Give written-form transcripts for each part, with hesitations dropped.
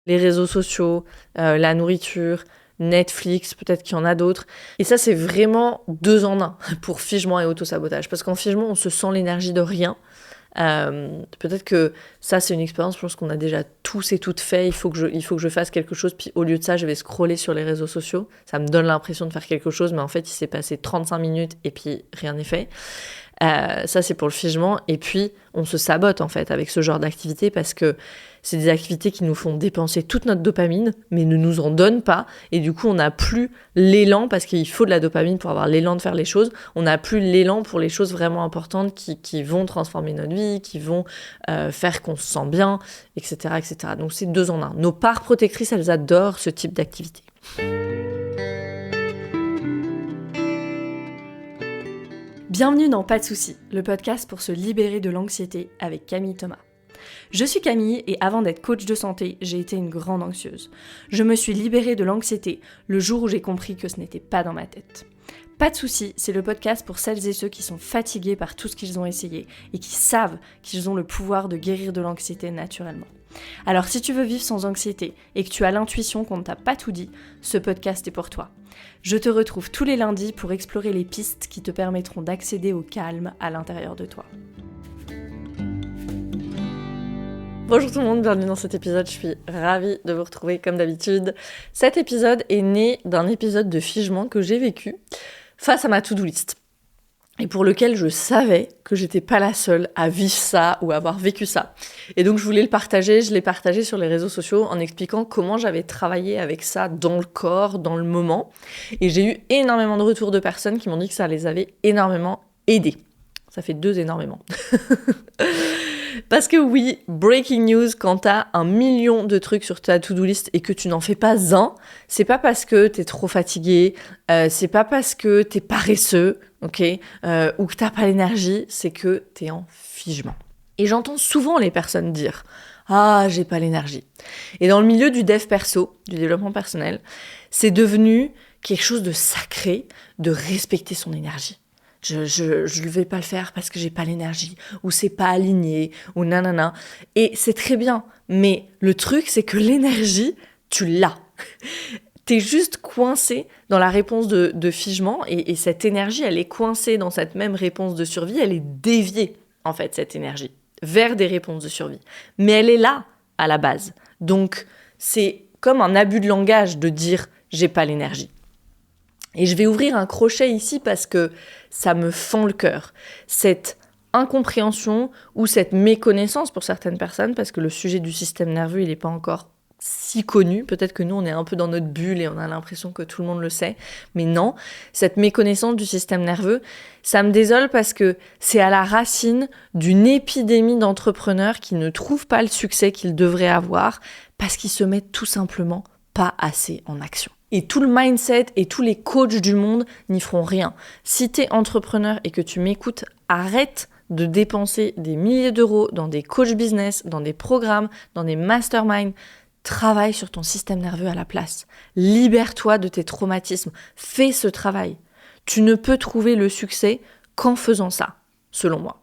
les réseaux sociaux, la nourriture, Netflix, peut-être qu'il y en a d'autres. Et ça, c'est vraiment 2 en 1 pour figement et autosabotage. Parce qu'en figement, on se sent l'énergie de rien. Peut-être que ça, c'est une expérience, je pense qu'on a déjà tous et toutes fait. Il faut que je fasse quelque chose, puis au lieu de ça, je vais scroller sur les réseaux sociaux. Ça me donne l'impression de faire quelque chose, mais en fait, il s'est passé 35 minutes et puis rien n'est fait. Ça, c'est pour le figement. Et puis, on se sabote, en fait, avec ce genre d'activité parce que c'est des activités qui nous font dépenser toute notre dopamine, mais ne nous en donnent pas. Et du coup, on n'a plus l'élan, parce qu'il faut de la dopamine pour avoir l'élan de faire les choses. On n'a plus l'élan pour les choses vraiment importantes qui vont transformer notre vie, qui vont faire qu'on se sent bien, etc., etc. Donc, c'est 2 en 1. Nos parts protectrices, elles adorent ce type d'activité. Bienvenue dans Pas de soucis, le podcast pour se libérer de l'anxiété avec Camille Thomas. Je suis Camille et avant d'être coach de santé, j'ai été une grande anxieuse. Je me suis libérée de l'anxiété le jour où j'ai compris que ce n'était pas dans ma tête. Pas de soucis, c'est le podcast pour celles et ceux qui sont fatigués par tout ce qu'ils ont essayé et qui savent qu'ils ont le pouvoir de guérir de l'anxiété naturellement. Alors si tu veux vivre sans anxiété et que tu as l'intuition qu'on ne t'a pas tout dit, ce podcast est pour toi. Je te retrouve tous les lundis pour explorer les pistes qui te permettront d'accéder au calme à l'intérieur de toi. Bonjour tout le monde, bienvenue dans cet épisode, je suis ravie de vous retrouver comme d'habitude. Cet épisode est né d'un épisode de figement que j'ai vécu face à ma to-do list. Et pour lequel je savais que j'étais pas la seule à vivre ça ou à avoir vécu ça. Et donc je voulais le partager, je l'ai partagé sur les réseaux sociaux en expliquant comment j'avais travaillé avec ça dans le corps, dans le moment. Et j'ai eu énormément de retours de personnes qui m'ont dit que ça les avait énormément aidés. Ça fait 2 énormément. Parce que oui, breaking news, quand t'as 1 million de trucs sur ta to-do list et que tu n'en fais pas un, c'est pas parce que t'es trop fatigué, c'est pas parce que t'es paresseux, ok, ou que t'as pas l'énergie, c'est que t'es en figement. Et j'entends souvent les personnes dire « Ah, j'ai pas l'énergie ». Et dans le milieu du dev perso, du développement personnel, c'est devenu quelque chose de sacré de respecter son énergie. Je ne vais pas le faire parce que j'ai pas l'énergie, ou c'est pas aligné, ou nanana. Et c'est très bien, mais le truc, c'est que l'énergie, tu l'as. T'es juste coincé dans la réponse de figement, et cette énergie, elle est coincée dans cette même réponse de survie, elle est déviée, en fait, cette énergie, vers des réponses de survie. Mais elle est là, à la base. Donc, c'est comme un abus de langage de dire « j'ai pas l'énergie ». Et je vais ouvrir un crochet ici parce que ça me fend le cœur. Cette incompréhension ou cette méconnaissance pour certaines personnes, parce que le sujet du système nerveux, il n'est pas encore si connu. Peut-être que nous, on est un peu dans notre bulle et on a l'impression que tout le monde le sait. Mais non, cette méconnaissance du système nerveux, ça me désole parce que c'est à la racine d'une épidémie d'entrepreneurs qui ne trouvent pas le succès qu'ils devraient avoir parce qu'ils se mettent tout simplement pas assez en action. Et tout le mindset et tous les coachs du monde n'y feront rien. Si t'es entrepreneur et que tu m'écoutes, arrête de dépenser des milliers d'euros dans des coachs business, dans des programmes, dans des masterminds. Travaille sur ton système nerveux à la place. Libère-toi de tes traumatismes. Fais ce travail. Tu ne peux trouver le succès qu'en faisant ça, selon moi.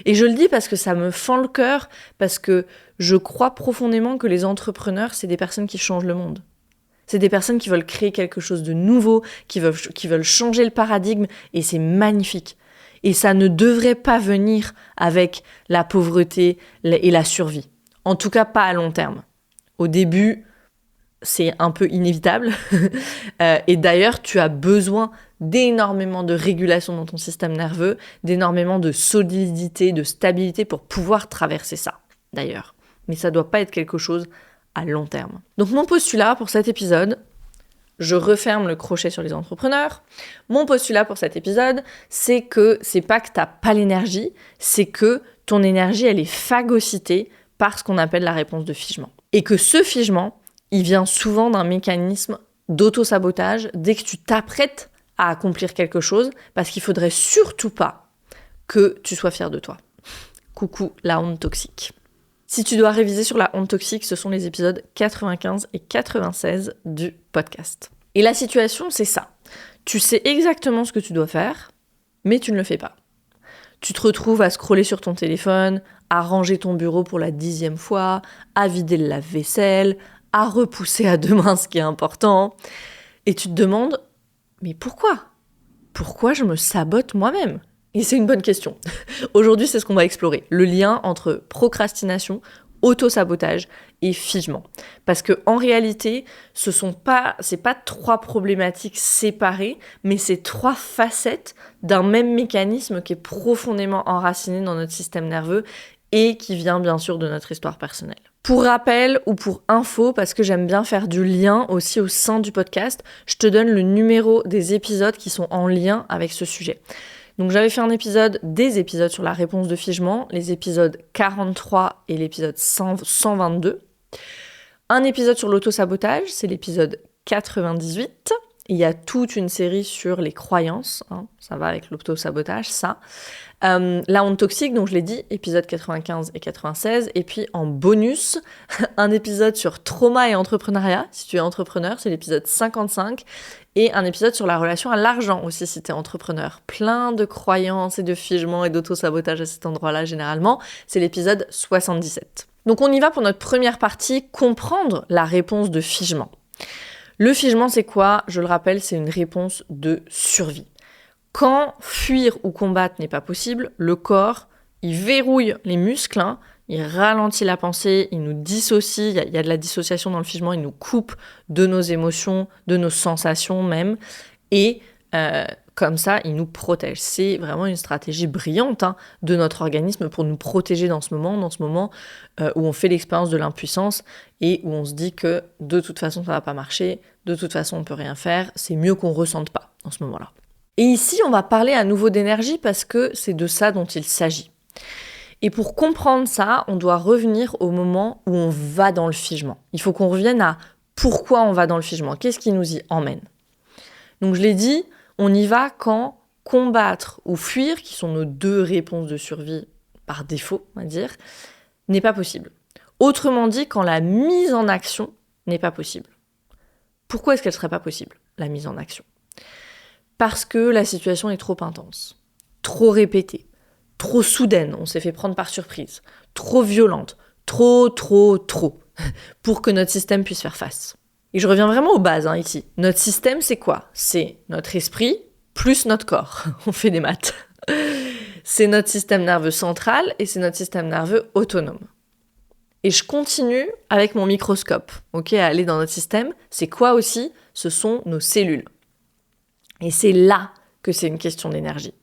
Et je le dis parce que ça me fend le cœur, parce que je crois profondément que les entrepreneurs, c'est des personnes qui changent le monde. C'est des personnes qui veulent créer quelque chose de nouveau, qui veulent changer le paradigme, et c'est magnifique. Et ça ne devrait pas venir avec la pauvreté et la survie. En tout cas, pas à long terme. Au début, c'est un peu inévitable. Et d'ailleurs, tu as besoin d'énormément de régulation dans ton système nerveux, d'énormément de solidité, de stabilité pour pouvoir traverser ça, d'ailleurs. Mais ça ne doit pas être quelque chose à long terme. Donc mon postulat pour cet épisode, je referme le crochet sur les entrepreneurs. Mon postulat pour cet épisode, c'est que c'est pas que t'as pas l'énergie, c'est que ton énergie, elle est phagocytée par ce qu'on appelle la réponse de figement. Et que ce figement, il vient souvent d'un mécanisme d'auto-sabotage dès que tu t'apprêtes à accomplir quelque chose, parce qu'il faudrait surtout pas que tu sois fier de toi. Coucou la honte toxique. Si tu dois réviser sur la honte toxique, ce sont les épisodes 95 et 96 du podcast. Et la situation, c'est ça. Tu sais exactement ce que tu dois faire, mais tu ne le fais pas. Tu te retrouves à scroller sur ton téléphone à ranger ton bureau pour la 10e fois, à vider le lave-vaisselle, à repousser à demain ce qui est important. Et tu te demandes, mais pourquoi ? Pourquoi je me sabote moi-même ? Et c'est une bonne question. Aujourd'hui, c'est ce qu'on va explorer. Le lien entre procrastination, auto-sabotage et figement. Parce que en réalité, c'est pas 3 problématiques séparées, mais c'est 3 facettes d'un même mécanisme qui est profondément enraciné dans notre système nerveux et qui vient bien sûr de notre histoire personnelle. Pour rappel ou pour info, parce que j'aime bien faire du lien aussi au sein du podcast, je te donne le numéro des épisodes qui sont en lien avec ce sujet. Donc j'avais fait des épisodes sur la réponse de figement, les épisodes 43 et l'épisode 122. Un épisode sur l'auto-sabotage, c'est l'épisode 98. Il y a toute une série sur les croyances, ça va avec l'auto-sabotage, ça. La honte toxique, donc je l'ai dit, épisode 95 et 96. Et puis en bonus, un épisode sur trauma et entrepreneuriat, si tu es entrepreneur, c'est l'épisode 55. Et un épisode sur la relation à l'argent aussi, si tu es entrepreneur. Plein de croyances et de figements et d'auto-sabotage à cet endroit-là, généralement. C'est l'épisode 77. Donc on y va pour notre première partie, comprendre la réponse de figement. Le figement, c'est quoi ? Je le rappelle, c'est une réponse de survie. Quand fuir ou combattre n'est pas possible, le corps, il verrouille les muscles, il ralentit la pensée, il nous dissocie, il y a de la dissociation dans le figement, il nous coupe de nos émotions, de nos sensations même, et comme ça, il nous protège. C'est vraiment une stratégie brillante de notre organisme pour nous protéger dans ce moment où on fait l'expérience de l'impuissance et où on se dit que de toute façon, ça va pas marcher, de toute façon, on peut rien faire, c'est mieux qu'on ressente pas dans ce moment-là. Et ici, on va parler à nouveau d'énergie parce que c'est de ça dont il s'agit. Et pour comprendre ça, on doit revenir au moment où on va dans le figement. Il faut qu'on revienne à pourquoi on va dans le figement, qu'est-ce qui nous y emmène. Donc je l'ai dit, on y va quand combattre ou fuir, qui sont nos 2 réponses de survie par défaut, on va dire, n'est pas possible. Autrement dit, quand la mise en action n'est pas possible. Pourquoi est-ce qu'elle ne serait pas possible, la mise en action ? Parce que la situation est trop intense, trop répétée, trop soudaine, on s'est fait prendre par surprise, trop violente, trop, pour que notre système puisse faire face. Et je reviens vraiment aux bases ici. Notre système, c'est quoi ? C'est notre esprit plus notre corps. On fait des maths. C'est notre système nerveux central et c'est notre système nerveux autonome. Et je continue avec mon microscope, à aller dans notre système. C'est quoi aussi ? Ce sont nos cellules. Et c'est là que c'est une question d'énergie.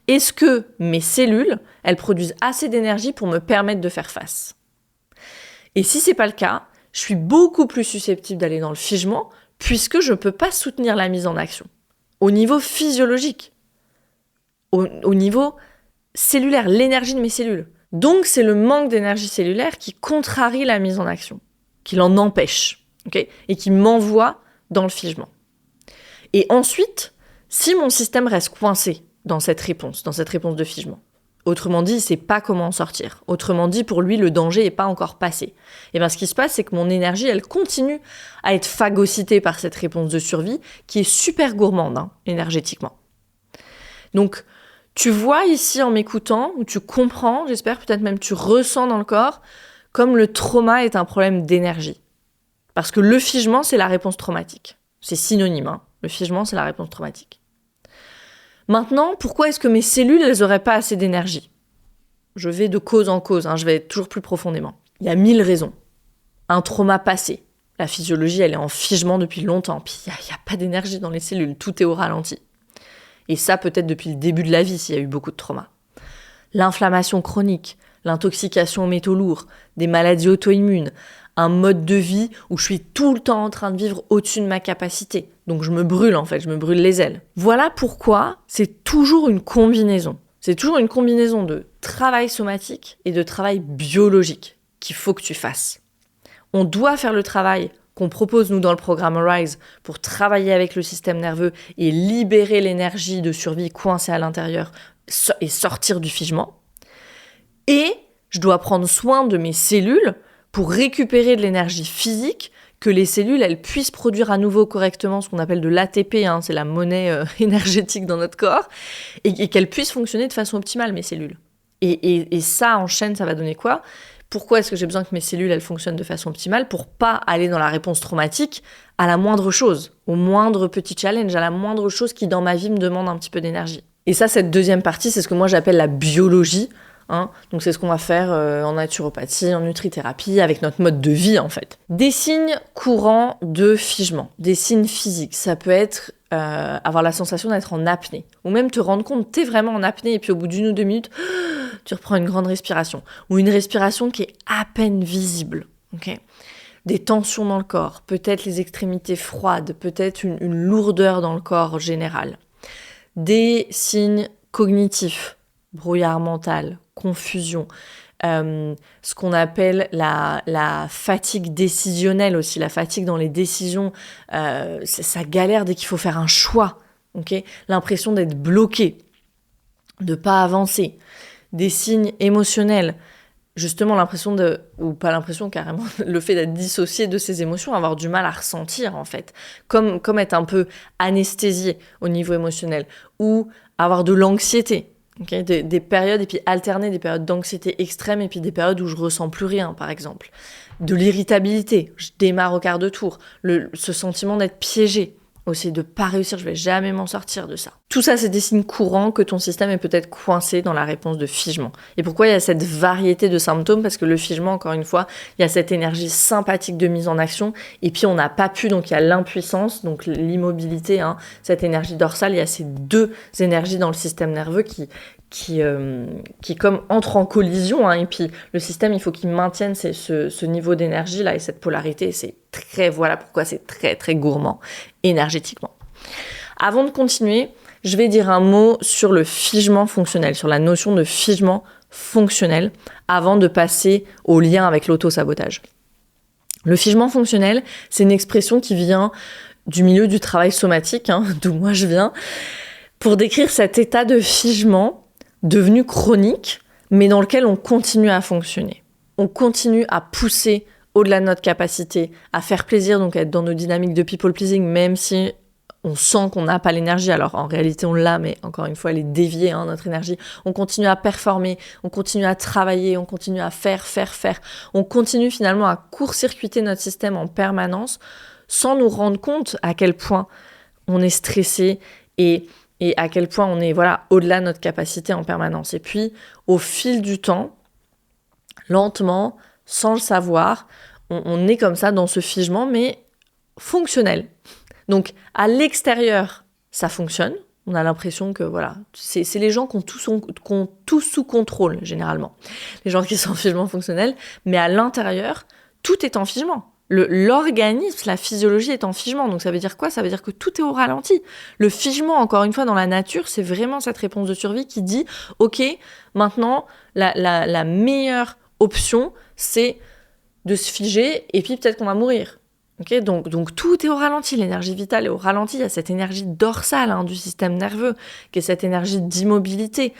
Est-ce que mes cellules, elles produisent assez d'énergie pour me permettre de faire face ? Et si c'est pas le cas, je suis beaucoup plus susceptible d'aller dans le figement puisque je ne peux pas soutenir la mise en action. Au niveau physiologique, au niveau cellulaire, l'énergie de mes cellules. Donc c'est le manque d'énergie cellulaire qui contrarie la mise en action, qui l'en empêche, et qui m'envoie dans le figement. Et ensuite, si mon système reste coincé dans cette réponse de figement, autrement dit, il ne sait pas comment en sortir. Autrement dit, pour lui, le danger n'est pas encore passé. Et bien, ce qui se passe, c'est que mon énergie, elle continue à être phagocytée par cette réponse de survie qui est super gourmande, énergétiquement. Donc, tu vois ici en m'écoutant, ou tu comprends, j'espère peut-être même tu ressens dans le corps, comme le trauma est un problème d'énergie. Parce que le figement, c'est la réponse traumatique. C'est synonyme, Le figement, c'est la réponse traumatique. Maintenant, pourquoi est-ce que mes cellules, elles n'auraient pas assez d'énergie ? Je vais de cause en cause, je vais toujours plus profondément. Il y a 1000 raisons. Un trauma passé. La physiologie, elle est en figement depuis longtemps. Puis il n'y a pas d'énergie dans les cellules, tout est au ralenti. Et ça, peut-être depuis le début de la vie, s'il y a eu beaucoup de trauma. L'inflammation chronique, l'intoxication aux métaux lourds, des maladies auto-immunes, un mode de vie où je suis tout le temps en train de vivre au-dessus de ma capacité. Donc je me brûle je me brûle les ailes. Voilà pourquoi c'est toujours une combinaison. C'est toujours une combinaison de travail somatique et de travail biologique qu'il faut que tu fasses. On doit faire le travail qu'on propose nous dans le programme Arise pour travailler avec le système nerveux et libérer l'énergie de survie coincée à l'intérieur et sortir du figement. Et je dois prendre soin de mes cellules pour récupérer de l'énergie physique, que les cellules elles puissent produire à nouveau correctement ce qu'on appelle de l'ATP, c'est la monnaie énergétique dans notre corps, et qu'elles puissent fonctionner de façon optimale, mes cellules. Et ça, en chaîne, ça va donner quoi ? Pourquoi est-ce que j'ai besoin que mes cellules, elles fonctionnent de façon optimale ? Pour pas aller dans la réponse traumatique à la moindre chose, au moindre petit challenge, à la moindre chose qui, dans ma vie, me demande un petit peu d'énergie. Et ça, cette deuxième partie, c'est ce que moi, j'appelle la biologie. Donc, c'est ce qu'on va faire en naturopathie, en nutrithérapie, avec notre mode de vie, en fait. Des signes courants de figement, des signes physiques. Ça peut être avoir la sensation d'être en apnée, ou même te rendre compte que t'es vraiment en apnée, et puis au bout d'1 ou 2 minutes, tu reprends une grande respiration, ou une respiration qui est à peine visible, ok ? Des tensions dans le corps, peut-être les extrémités froides, peut-être une lourdeur dans le corps général. Des signes cognitifs, brouillard mental, confusion, ce qu'on appelle la fatigue décisionnelle aussi, la fatigue dans les décisions, ça galère dès qu'il faut faire un choix, okay ? L'impression d'être bloqué, de pas avancer. Des signes émotionnels, justement l'impression ou pas l'impression carrément, le fait d'être dissocié de ses émotions, avoir du mal à ressentir en fait, comme être un peu anesthésié au niveau émotionnel, ou avoir de l'anxiété. Okay, des périodes, et puis alterner des périodes d'anxiété extrême et puis des périodes où je ressens plus rien, par exemple. De l'irritabilité, je démarre au quart de tour. Ce sentiment d'être piégé, aussi de pas réussir, je vais jamais m'en sortir de ça. Tout ça, c'est des signes courants que ton système est peut-être coincé dans la réponse de figement. Et pourquoi il y a cette variété de symptômes ? Parce que le figement, encore une fois, il y a cette énergie sympathique de mise en action, et puis on n'a pas pu, donc il y a l'impuissance, donc l'immobilité, cette énergie dorsale, il y a ces deux énergies dans le système nerveux qui comme entrent en collision, et puis le système, il faut qu'il maintienne ce niveau d'énergie là et cette polarité. Voilà pourquoi c'est très très gourmand énergétiquement. Avant de continuer, je vais dire un mot sur le figement fonctionnel, sur la notion de figement fonctionnel, avant de passer au lien avec l'auto-sabotage. Le figement fonctionnel, c'est une expression qui vient du milieu du travail somatique, d'où moi je viens, pour décrire cet état de figement devenu chronique, mais dans lequel on continue à fonctionner. On continue à pousser au-delà de notre capacité, à faire plaisir, donc à être dans nos dynamiques de people pleasing, même si on sent qu'on n'a pas l'énergie. Alors en réalité on l'a, mais encore une fois elle est déviée, notre énergie. On continue à performer, on continue à travailler, on continue à faire. On continue finalement à court-circuiter notre système en permanence, sans nous rendre compte à quel point on est stressé et à quel point on est au-delà de notre capacité en permanence. Et puis, au fil du temps, lentement, sans le savoir, on est comme ça dans ce figement, mais fonctionnel. Donc, à l'extérieur, ça fonctionne. On a l'impression que, c'est les gens qui ont tout sous contrôle, généralement. Les gens qui sont en figement fonctionnel. Mais à l'intérieur, tout est en figement. L'organisme, la physiologie est en figement. Donc ça veut dire quoi ? Ça veut dire que tout est au ralenti. Le figement, encore une fois, dans la nature, c'est vraiment cette réponse de survie qui dit « Ok, maintenant, la meilleure option, c'est de se figer et puis peut-être qu'on va mourir. » Okay, donc tout est au ralenti, l'énergie vitale est au ralenti. Il y a cette énergie dorsale du système nerveux, qui est cette énergie d'immobilité.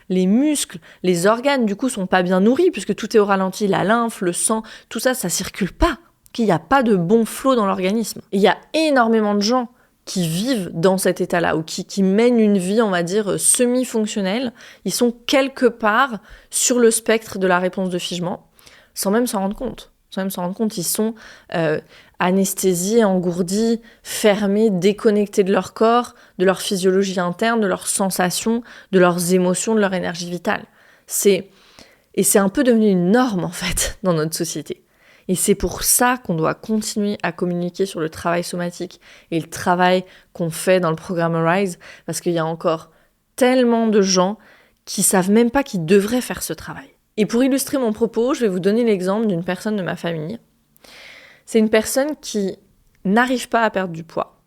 Les muscles, les organes, du coup, sont pas bien nourris, puisque tout est au ralenti. La lymphe, le sang, tout ça, ça circule pas. Qu'il n'y a pas de bon flot dans l'organisme. Il y a énormément de gens qui vivent dans cet état-là, ou qui mènent une vie, on va dire, semi-fonctionnelle. Ils sont quelque part sur le spectre de la réponse de figement, sans même s'en rendre compte. Ils sont anesthésiés, engourdis, fermés, déconnectés de leur corps, de leur physiologie interne, de leurs sensations, de leurs émotions, de leur énergie vitale. Et c'est un peu devenu une norme, en fait, dans notre société. Et c'est pour ça qu'on doit continuer à communiquer sur le travail somatique et le travail qu'on fait dans le programme Arise, parce qu'il y a encore tellement de gens qui savent même pas qu'ils devraient faire ce travail. Et pour illustrer mon propos, je vais vous donner l'exemple d'une personne de ma famille. C'est une personne qui n'arrive pas à perdre du poids.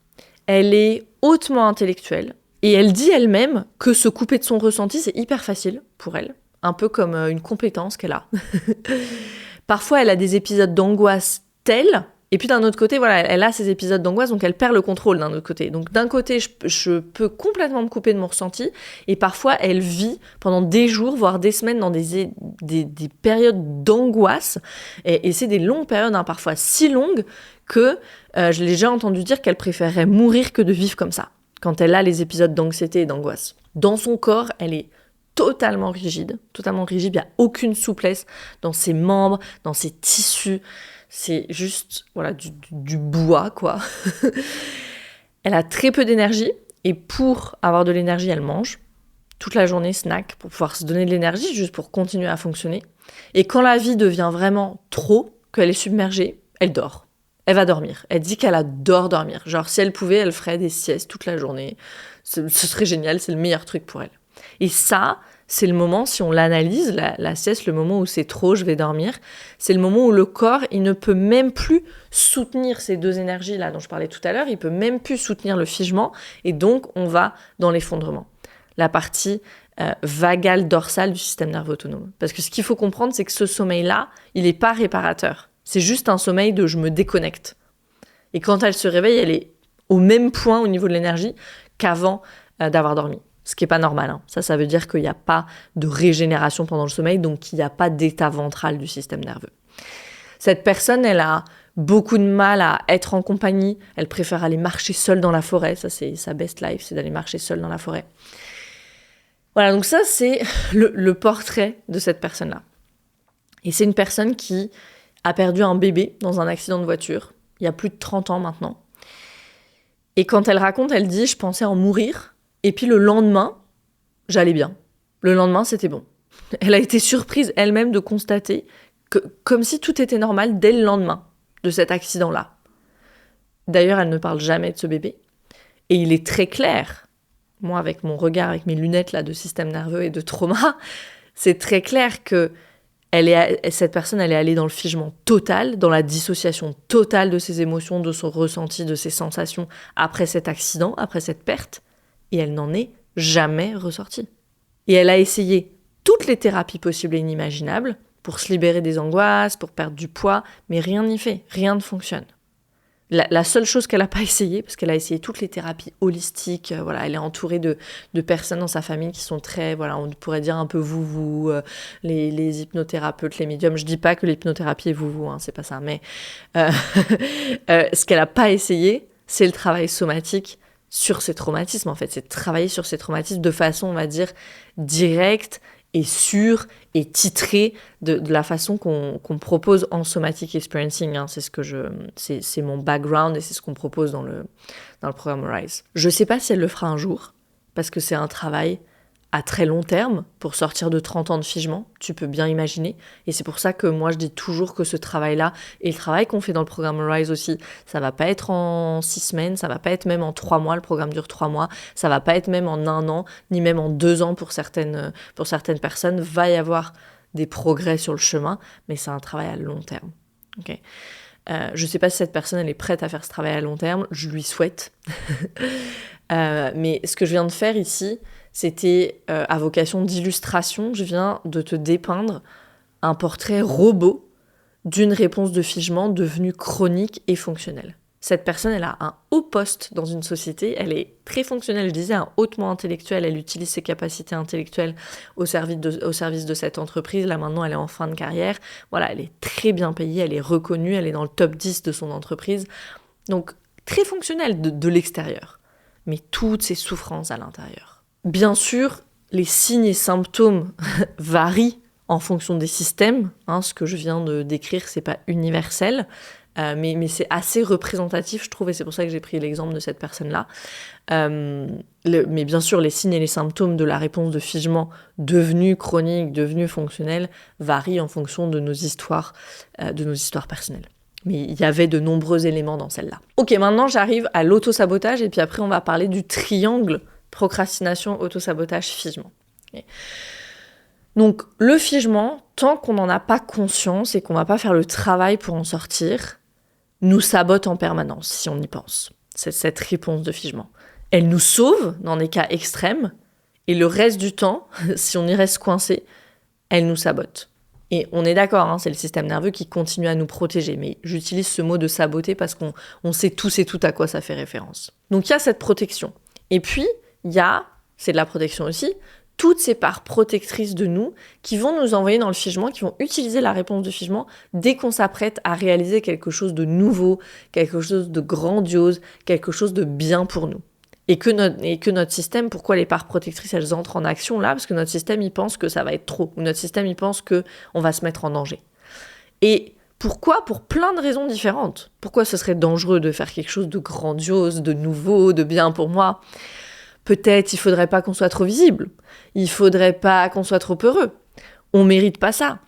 Elle est hautement intellectuelle et elle dit elle-même que se couper de son ressenti, c'est hyper facile pour elle, un peu comme une compétence qu'elle a. Parfois, elle a des épisodes d'angoisse tels, et puis d'un autre côté, elle a ces épisodes d'angoisse, donc elle perd le contrôle d'un autre côté. Donc d'un côté, je peux complètement me couper de mon ressenti, et parfois, elle vit pendant des jours, voire des semaines, dans des périodes d'angoisse, et c'est des longues périodes, parfois si longues, que je l'ai déjà entendu dire qu'elle préférerait mourir que de vivre comme ça, quand elle a les épisodes d'anxiété et d'angoisse. Dans son corps, elle est totalement rigide, il n'y a aucune souplesse dans ses membres, dans ses tissus, c'est juste du bois, quoi. Elle a très peu d'énergie, et pour avoir de l'énergie, elle mange toute la journée, snack, pour pouvoir se donner de l'énergie, juste pour continuer à fonctionner. Et quand la vie devient vraiment trop, qu'elle est submergée, elle dort. Elle va dormir. Elle dit qu'elle adore dormir. Genre, si elle pouvait, elle ferait des siestes toute la journée. Ce serait génial, c'est le meilleur truc pour elle. Et ça, c'est le moment, si on l'analyse, la sieste, le moment où c'est trop, je vais dormir, c'est le moment où le corps, il ne peut même plus soutenir ces deux énergies-là dont je parlais tout à l'heure, il peut même plus soutenir le figement, et donc on va dans l'effondrement. La partie vagale dorsale du système nerveux autonome. Parce que ce qu'il faut comprendre, c'est que ce sommeil-là, il n'est pas réparateur. C'est juste un sommeil de « je me déconnecte ». Et quand elle se réveille, elle est au même point au niveau de l'énergie qu'avant d'avoir dormi. Ce qui n'est pas normal. Hein. Ça veut dire qu'il n'y a pas de régénération pendant le sommeil, donc il n'y a pas d'état ventral du système nerveux. Cette personne, elle a beaucoup de mal à être en compagnie. Elle préfère aller marcher seule dans la forêt. Ça, c'est sa best life, c'est d'aller marcher seule dans la forêt. Voilà, donc ça, c'est le portrait de cette personne-là. Et c'est une personne qui a perdu un bébé dans un accident de voiture, il y a plus de 30 ans maintenant. Et quand elle raconte, elle dit « je pensais en mourir, et puis le lendemain, j'allais bien. Le lendemain, c'était bon. » Elle a été surprise elle-même de constater que, comme si tout était normal dès le lendemain de cet accident-là. D'ailleurs, elle ne parle jamais de ce bébé. Et il est très clair, moi avec mon regard, avec mes lunettes là, de système nerveux et de trauma, c'est très clair que cette personne, elle est allée dans le figement total, dans la dissociation totale de ses émotions, de son ressenti, de ses sensations après cet accident, après cette perte, et elle n'en est jamais ressortie. Et elle a essayé toutes les thérapies possibles et inimaginables pour se libérer des angoisses, pour perdre du poids, mais rien n'y fait, rien ne fonctionne. La seule chose qu'elle n'a pas essayé, parce qu'elle a essayé toutes les thérapies holistiques, elle est entourée de personnes dans sa famille qui sont très, on pourrait dire un peu vous, les hypnothérapeutes, les médiums. Je dis pas que l'hypnothérapie est vous, hein, c'est pas ça, mais ce qu'elle n'a pas essayé, c'est le travail somatique sur ses traumatismes, en fait. C'est de travailler sur ses traumatismes de façon, on va dire, directe et sûre et titrée de la façon qu'on propose en somatic experiencing. Hein. C'est mon background et c'est ce qu'on propose dans le programme Rise. Je sais pas si elle le fera un jour, parce que c'est un travail à très long terme pour sortir de 30 ans de figement, tu peux bien imaginer. Et c'est pour ça que moi, je dis toujours que ce travail-là, et le travail qu'on fait dans le programme Rise aussi, ça va pas être en 6 semaines, ça va pas être même en 3 mois, le programme dure 3 mois, ça va pas être même en 1 an, ni même en 2 ans pour certaines personnes. Va y avoir des progrès sur le chemin, mais c'est un travail à long terme. Okay. Je sais pas si cette personne, elle est prête à faire ce travail à long terme, je lui souhaite. Mais ce que je viens de faire ici, c'était à vocation d'illustration. Je viens de te dépeindre un portrait robot d'une réponse de figement devenue chronique et fonctionnelle. Cette personne, elle a un haut poste dans une société, elle est très fonctionnelle, je disais, hautement intellectuelle, elle utilise ses capacités intellectuelles au service de cette entreprise. Là, maintenant, elle est en fin de carrière. Voilà, elle est très bien payée, elle est reconnue, elle est dans le top 10 de son entreprise. Donc, très fonctionnelle de l'extérieur, mais toutes ses souffrances à l'intérieur. Bien sûr, les signes et symptômes varient en fonction des systèmes. Hein, ce que je viens de décrire, c'est pas universel, mais c'est assez représentatif, je trouve, et c'est pour ça que j'ai pris l'exemple de cette personne-là. Mais bien sûr, les signes et les symptômes de la réponse de figement devenue chronique, devenue fonctionnelle, varient en fonction de nos histoires personnelles. Mais il y avait de nombreux éléments dans celle-là. Ok, maintenant j'arrive à l'autosabotage, et puis après on va parler du triangle procrastination, autosabotage, figement. Okay. Donc le figement, tant qu'on n'en a pas conscience et qu'on ne va pas faire le travail pour en sortir, nous sabote en permanence, si on y pense. C'est cette réponse de figement. Elle nous sauve dans des cas extrêmes, et le reste du temps, si on y reste coincé, elle nous sabote. Et on est d'accord, hein, c'est le système nerveux qui continue à nous protéger, mais j'utilise ce mot de saboter parce qu'on sait tous et toutes à quoi ça fait référence. Donc il y a cette protection. Et puis, il y a, c'est de la protection aussi, toutes ces parts protectrices de nous qui vont nous envoyer dans le figement, qui vont utiliser la réponse de figement dès qu'on s'apprête à réaliser quelque chose de nouveau, quelque chose de grandiose, quelque chose de bien pour nous. Et que notre système, pourquoi les parts protectrices, elles entrent en action là? Parce que notre système, il pense que ça va être trop. Ou notre système, il pense qu'on va se mettre en danger. Et pourquoi? Pour plein de raisons différentes. Pourquoi ce serait dangereux de faire quelque chose de grandiose, de nouveau, de bien pour moi? Peut-être il faudrait pas qu'on soit trop visible. Il faudrait pas qu'on soit trop heureux. On mérite pas ça.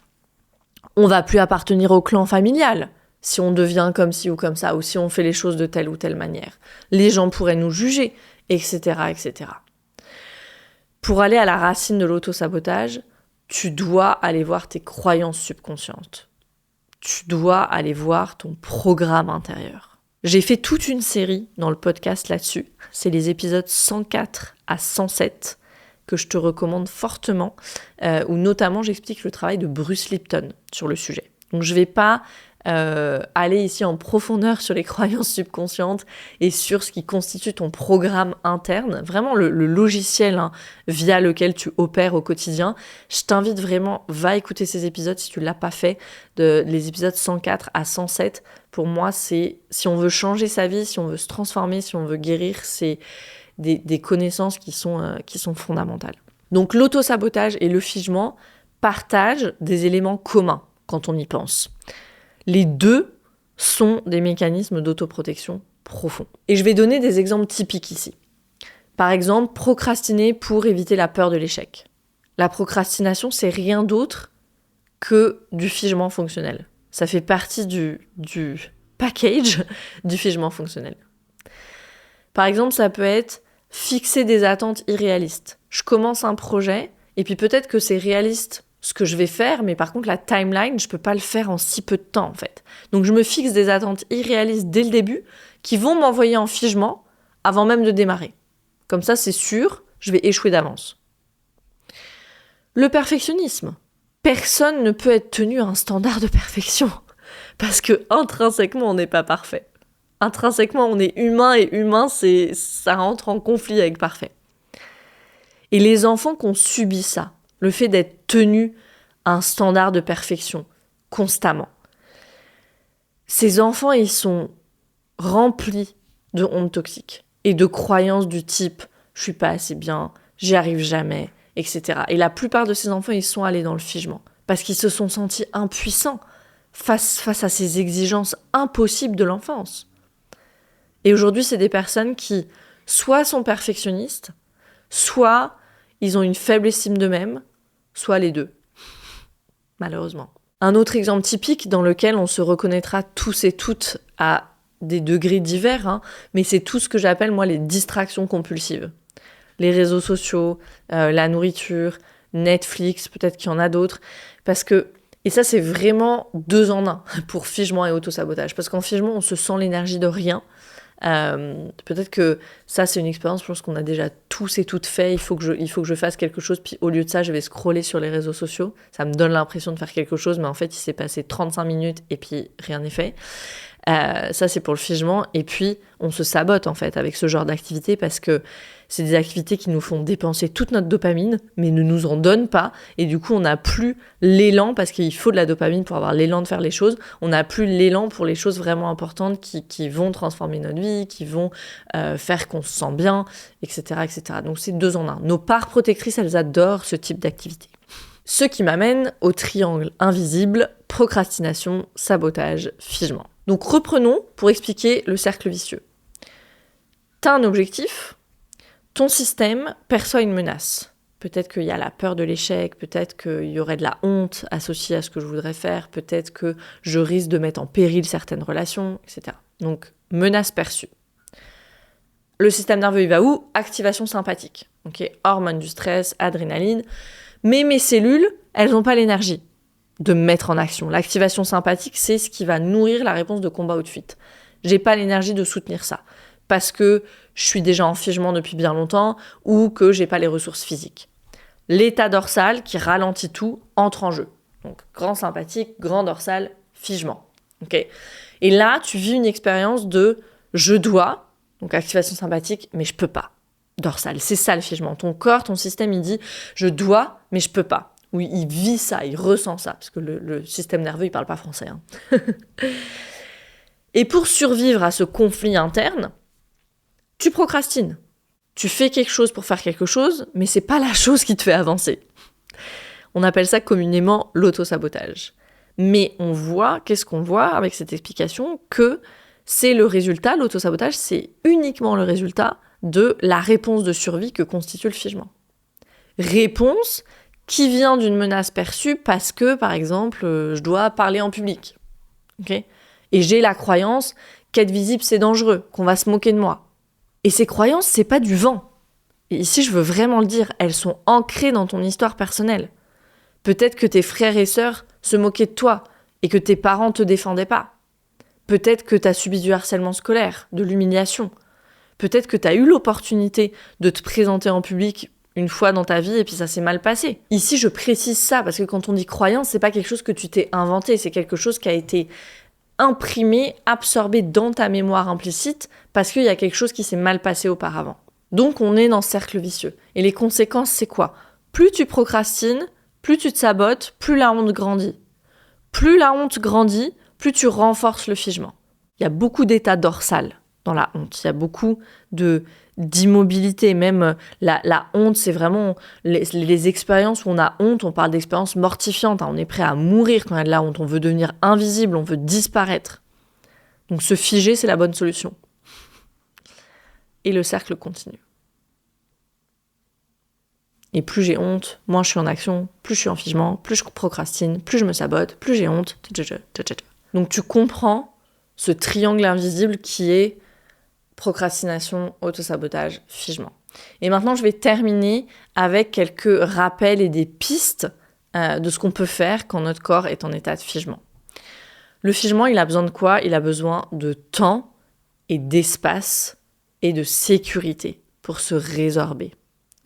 On va plus appartenir au clan familial si on devient comme ci ou comme ça, ou si on fait les choses de telle ou telle manière. Les gens pourraient nous juger, etc., etc. Pour aller à la racine de l'auto-sabotage, tu dois aller voir tes croyances subconscientes. Tu dois aller voir ton programme intérieur. J'ai fait toute une série dans le podcast là-dessus. C'est les épisodes 104 à 107 que je te recommande fortement, où notamment j'explique le travail de Bruce Lipton sur le sujet. Donc je ne vais pas aller ici en profondeur sur les croyances subconscientes et sur ce qui constitue ton programme interne, vraiment le logiciel via lequel tu opères au quotidien. Je t'invite vraiment, va écouter ces épisodes si tu ne l'as pas fait, les épisodes 104 à 107. Pour moi, c'est si on veut changer sa vie, si on veut se transformer, si on veut guérir, c'est des connaissances qui sont fondamentales. Donc l'auto-sabotage et le figement partagent des éléments communs quand on y pense. Les deux sont des mécanismes d'autoprotection profonds. Et je vais donner des exemples typiques ici. Par exemple, procrastiner pour éviter la peur de l'échec. La procrastination, c'est rien d'autre que du figement fonctionnel. Ça fait partie du package du figement fonctionnel. Par exemple, ça peut être fixer des attentes irréalistes. Je commence un projet, et puis peut-être que c'est réaliste ce que je vais faire, mais par contre, la timeline, je peux pas le faire en si peu de temps, en fait. Donc, je me fixe des attentes irréalistes dès le début qui vont m'envoyer en figement avant même de démarrer. Comme ça, c'est sûr, je vais échouer d'avance. Le perfectionnisme. Personne ne peut être tenu à un standard de perfection parce que intrinsèquement, on n'est pas parfait. Intrinsèquement, on est humain et humain, ça rentre en conflit avec parfait. Et les enfants qui ont subi ça, le fait d'être tenu à un standard de perfection constamment. Ces enfants, ils sont remplis de honte toxique et de croyances du type « je suis pas assez bien, j'y arrive jamais », etc. Et la plupart de ces enfants, ils sont allés dans le figement parce qu'ils se sont sentis impuissants face à ces exigences impossibles de l'enfance. Et aujourd'hui, c'est des personnes qui soit sont perfectionnistes, soit ils ont une faible estime d'eux-mêmes, soit les deux, malheureusement. Un autre exemple typique dans lequel on se reconnaîtra tous et toutes à des degrés divers, mais c'est tout ce que j'appelle moi les distractions compulsives. Les réseaux sociaux, la nourriture, Netflix, peut-être qu'il y en a d'autres, parce que, et ça c'est vraiment 2 en 1 pour figement et autosabotage, parce qu'en figement on se sent l'énergie de rien. Peut-être que ça c'est une expérience, je pense qu'on a déjà tous et toutes fait. Il faut que je fasse quelque chose, puis au lieu de ça je vais scroller sur les réseaux sociaux, ça me donne l'impression de faire quelque chose, mais en fait il s'est passé 35 minutes et puis rien n'est fait. Ça c'est pour le figement, et puis on se sabote en fait avec ce genre d'activité parce que c'est des activités qui nous font dépenser toute notre dopamine mais ne nous en donnent pas, et du coup on n'a plus l'élan, parce qu'il faut de la dopamine pour avoir l'élan de faire les choses, on n'a plus l'élan pour les choses vraiment importantes qui vont transformer notre vie, qui vont faire qu'on se sent bien, etc., etc. Donc c'est 2 en 1. Nos parts protectrices, elles adorent ce type d'activité. Ce qui m'amène au triangle invisible, procrastination, sabotage, figement. Donc reprenons pour expliquer le cercle vicieux. T'as un objectif, ton système perçoit une menace. Peut-être qu'il y a la peur de l'échec, peut-être qu'il y aurait de la honte associée à ce que je voudrais faire, peut-être que je risque de mettre en péril certaines relations, etc. Donc, menace perçue. Le système nerveux, il va où? Activation sympathique. Okay, hormones du stress, adrénaline. Mais mes cellules, elles n'ont pas l'énergie de me mettre en action. L'activation sympathique, c'est ce qui va nourrir la réponse de combat ou de fuite. J'ai pas l'énergie de soutenir ça parce que je suis déjà en figement depuis bien longtemps ou que j'ai pas les ressources physiques. L'état dorsal qui ralentit tout entre en jeu. Donc grand sympathique, grand dorsal, figement. Okay. Et là, tu vis une expérience de je dois, donc activation sympathique, mais je peux pas. Dorsal, c'est ça le figement. Ton corps, ton système, il dit je dois, mais je peux pas. Oui, il vit ça, il ressent ça, parce que le système nerveux, il parle pas français. Et pour survivre à ce conflit interne, tu procrastines. Tu fais quelque chose pour faire quelque chose, mais c'est pas la chose qui te fait avancer. On appelle ça communément l'autosabotage. Mais qu'est-ce qu'on voit avec cette explication? Que c'est le résultat, l'autosabotage, c'est uniquement le résultat de la réponse de survie que constitue le figement. Réponse qui vient d'une menace perçue parce que, par exemple, je dois parler en public. Okay, et j'ai la croyance qu'être visible, c'est dangereux, qu'on va se moquer de moi. Et ces croyances, c'est pas du vent. Et ici, je veux vraiment le dire, elles sont ancrées dans ton histoire personnelle. Peut-être que tes frères et sœurs se moquaient de toi et que tes parents te défendaient pas. Peut-être que tu as subi du harcèlement scolaire, de l'humiliation. Peut-être que tu as eu l'opportunité de te présenter en public une fois dans ta vie et puis ça s'est mal passé. Ici, je précise ça parce que quand on dit croyance, c'est pas quelque chose que tu t'es inventé, c'est quelque chose qui a été imprimé, absorbé dans ta mémoire implicite parce qu'il y a quelque chose qui s'est mal passé auparavant. Donc, on est dans ce cercle vicieux. Et les conséquences, c'est quoi? Plus tu procrastines, plus tu te sabotes, plus la honte grandit. Plus la honte grandit, plus tu renforces le figement. Il y a beaucoup d'états dorsal dans la honte. Il y a beaucoup d'immobilité. Même la honte, c'est vraiment les expériences où on a honte. On parle d'expériences mortifiantes. On est prêt à mourir quand il y a de la honte. On veut devenir invisible, on veut disparaître. Donc se figer, c'est la bonne solution. Et le cercle continue. Et plus j'ai honte, moins je suis en action, plus je suis en figement, plus je procrastine, plus je me sabote, plus j'ai honte. Donc tu comprends ce triangle invisible qui est procrastination, autosabotage, figement. Et maintenant, je vais terminer avec quelques rappels et des pistes de ce qu'on peut faire quand notre corps est en état de figement. Le figement, il a besoin de quoi? Il a besoin de temps et d'espace et de sécurité pour se résorber.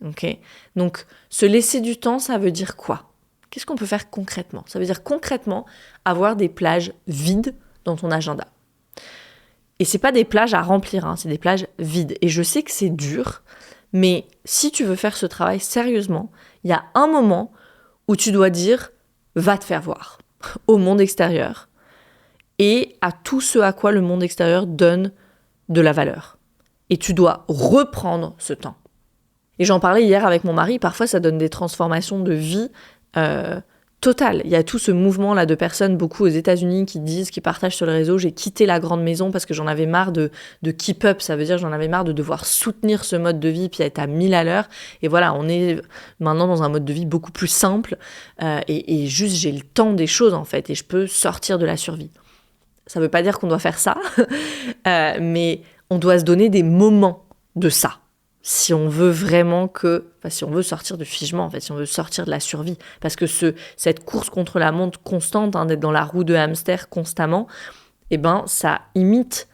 Okay. Donc, se laisser du temps, ça veut dire quoi? Qu'est-ce qu'on peut faire concrètement? Ça veut dire concrètement avoir des plages vides dans ton agenda. Et c'est pas des plages à remplir, c'est des plages vides. Et je sais que c'est dur, mais si tu veux faire ce travail sérieusement, il y a un moment où tu dois dire « va te faire voir » au monde extérieur et à tout ce à quoi le monde extérieur donne de la valeur. Et tu dois reprendre ce temps. Et j'en parlais hier avec mon mari, parfois ça donne des transformations de vie totales. Il y a tout ce mouvement-là de personnes, beaucoup aux États-Unis, qui partagent sur le réseau « j'ai quitté la grande maison parce que j'en avais marre de keep up », ça veut dire j'en avais marre de devoir soutenir ce mode de vie puis être à 1000 à l'heure. Et voilà, on est maintenant dans un mode de vie beaucoup plus simple et juste j'ai le temps des choses en fait et je peux sortir de la survie. Ça veut pas dire qu'on doit faire ça, mais on doit se donner des moments de ça. Si on veut vraiment si on veut sortir du figement, en fait, si on veut sortir de la survie. Parce que cette course contre la montre constante, d'être dans la roue de hamster constamment, ça imite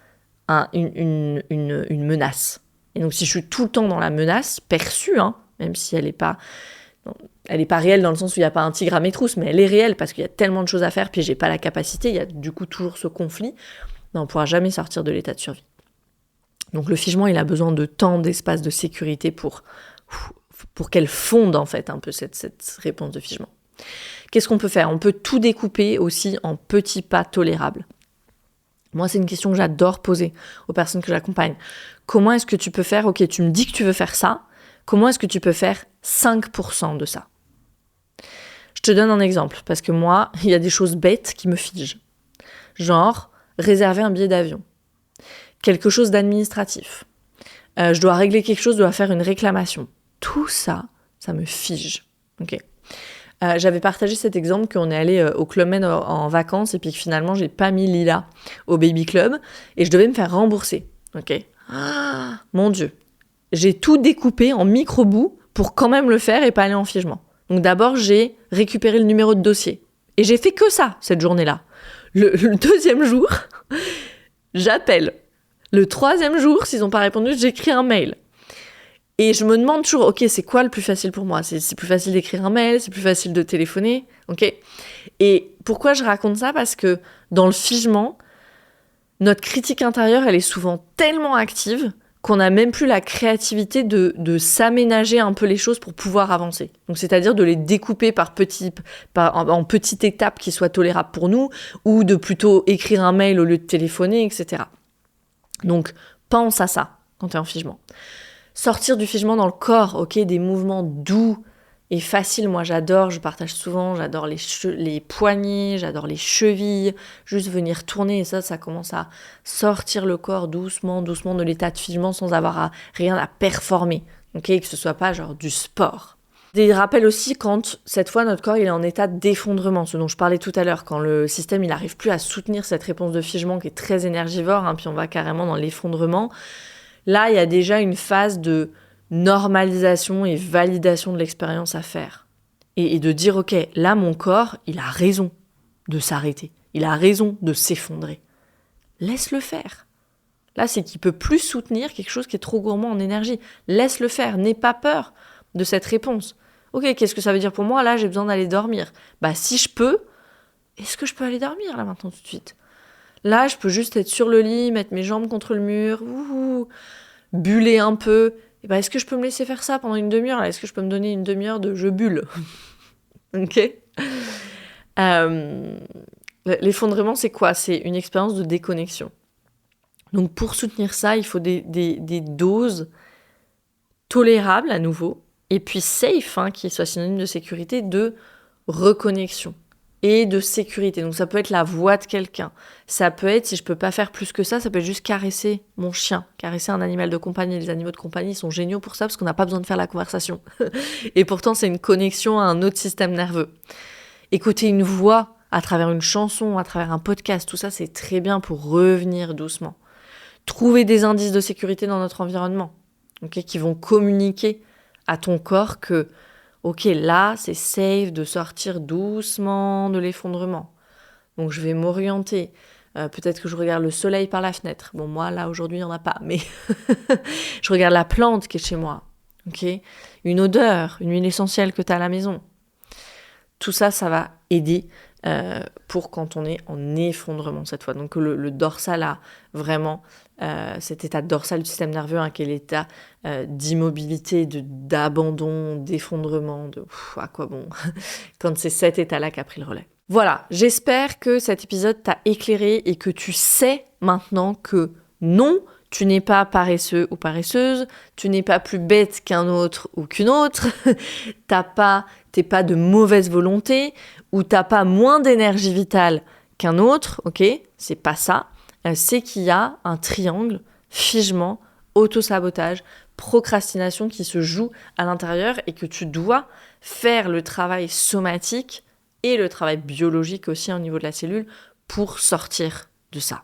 une menace. Et donc, si je suis tout le temps dans la menace, perçue, même si elle n'est pas réelle dans le sens où il n'y a pas un tigre à mes trousses, mais elle est réelle parce qu'il y a tellement de choses à faire, puis j'ai pas la capacité, il y a du coup toujours ce conflit, on ne pourra jamais sortir de l'état de survie. Donc le figement, il a besoin de temps, d'espace, de sécurité pour qu'elle fonde en fait un peu cette réponse de figement. Qu'est-ce qu'on peut faire? On peut tout découper aussi en petits pas tolérables. Moi, c'est une question que j'adore poser aux personnes que j'accompagne. Comment est-ce que tu peux faire? Ok, tu me dis que tu veux faire ça. Comment est-ce que tu peux faire 5% de ça? Je te donne un exemple, parce que moi, il y a des choses bêtes qui me figent. Genre, réserver un billet d'avion. Quelque chose d'administratif. Je dois régler quelque chose, je dois faire une réclamation. Tout ça, ça me fige. Okay. J'avais partagé cet exemple qu'on est allé au Club Med en vacances et puis que finalement, j'ai pas mis Lila au Baby Club et je devais me faire rembourser. Okay. Mon Dieu. J'ai tout découpé en micro-bouts pour quand même le faire et pas aller en figement. Donc d'abord, j'ai récupéré le numéro de dossier. Et j'ai fait que ça, cette journée-là. Le deuxième jour, j'appelle. Le troisième jour, s'ils n'ont pas répondu, j'écris un mail. Et je me demande toujours, ok, c'est quoi le plus facile pour moi? C'est plus facile d'écrire un mail, c'est plus facile de téléphoner, ok? Et pourquoi je raconte ça? Parce que dans le figement, notre critique intérieure, elle est souvent tellement active qu'on n'a même plus la créativité de s'aménager un peu les choses pour pouvoir avancer. Donc, c'est-à-dire de les découper en petites étapes qui soient tolérables pour nous, ou de plutôt écrire un mail au lieu de téléphoner, etc. Donc, pense à ça quand tu es en figement. Sortir du figement dans le corps, ok, des mouvements doux et faciles. Moi, j'adore, je partage souvent, j'adore les poignets, j'adore les chevilles. Juste venir tourner et ça commence à sortir le corps doucement de l'état de figement sans avoir rien à performer, ok, que ce soit pas genre du sport. Des rappels aussi quand, cette fois, notre corps il est en état d'effondrement, ce dont je parlais tout à l'heure, quand le système il n'arrive plus à soutenir cette réponse de figement qui est très énergivore, puis on va carrément dans l'effondrement. Là, il y a déjà une phase de normalisation et validation de l'expérience à faire. Et de dire, ok, là, mon corps, il a raison de s'arrêter. Il a raison de s'effondrer. Laisse-le faire. Là, c'est qu'il ne peut plus soutenir quelque chose qui est trop gourmand en énergie. Laisse-le faire. N'aie pas peur de cette réponse. Ok, qu'est-ce que ça veut dire pour moi ? Là, j'ai besoin d'aller dormir. Si je peux, est-ce que je peux aller dormir là maintenant tout de suite ? Là, je peux juste être sur le lit, mettre mes jambes contre le mur, buller un peu. Et est-ce que je peux me laisser faire ça pendant une demi-heure là ? Est-ce que je peux me donner une demi-heure de je bulle ? Ok. L'effondrement, c'est quoi ? C'est une expérience de déconnexion. Donc, pour soutenir ça, il faut des doses tolérables à nouveau, et puis safe, qui soit synonyme de sécurité, de reconnexion et de sécurité. Donc ça peut être la voix de quelqu'un, ça peut être, si je peux pas faire plus que ça peut être juste caresser mon chien, caresser un animal de compagnie. Les animaux de compagnie sont géniaux pour ça parce qu'on n'a pas besoin de faire la conversation. Et pourtant c'est une connexion à un autre système nerveux. Écouter une voix à travers une chanson, à travers un podcast, tout ça c'est très bien pour revenir doucement. Trouver des indices de sécurité dans notre environnement, qui vont communiquer à ton corps que ok, là, c'est safe de sortir doucement de l'effondrement. Donc, je vais m'orienter. Peut-être que je regarde le soleil par la fenêtre. Bon, moi, là, aujourd'hui, il n'y en a pas. Mais je regarde la plante qui est chez moi. Ok, une odeur, une huile essentielle que tu as à la maison. Tout ça, ça va aider pour quand on est en effondrement cette fois. Donc, le dorsal a vraiment cet état dorsal du système nerveux, qui est l'état d'immobilité, d'abandon, d'effondrement, à quoi bon quand c'est cet état-là qui a pris le relais. Voilà, j'espère que cet épisode t'a éclairé et que tu sais maintenant que non, tu n'es pas paresseux ou paresseuse, tu n'es pas plus bête qu'un autre ou qu'une autre, t'es pas de mauvaise volonté ou t'as pas moins d'énergie vitale qu'un autre, ok ? C'est pas ça. C'est qu'il y a un triangle, figement, autosabotage, procrastination qui se joue à l'intérieur et que tu dois faire le travail somatique et le travail biologique aussi au niveau de la cellule pour sortir de ça.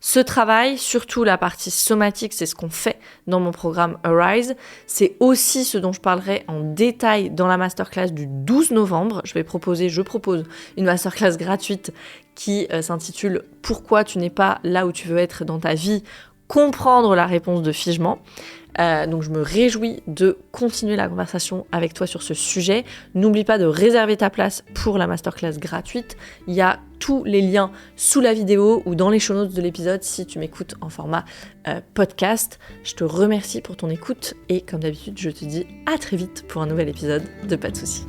Ce travail, surtout la partie somatique, c'est ce qu'on fait dans mon programme Arise. C'est aussi ce dont je parlerai en détail dans la masterclass du 12 novembre. Je propose une masterclass gratuite qui s'intitule « Pourquoi tu n'es pas là où tu veux être dans ta vie ? Comprendre la réponse de figement ». Donc je me réjouis de continuer la conversation avec toi sur ce sujet. N'oublie pas de réserver ta place pour la masterclass gratuite. Il y a tous les liens sous la vidéo ou dans les show notes de l'épisode si tu m'écoutes en format podcast. Je te remercie pour ton écoute et comme d'habitude, je te dis à très vite pour un nouvel épisode de Pas de soucis.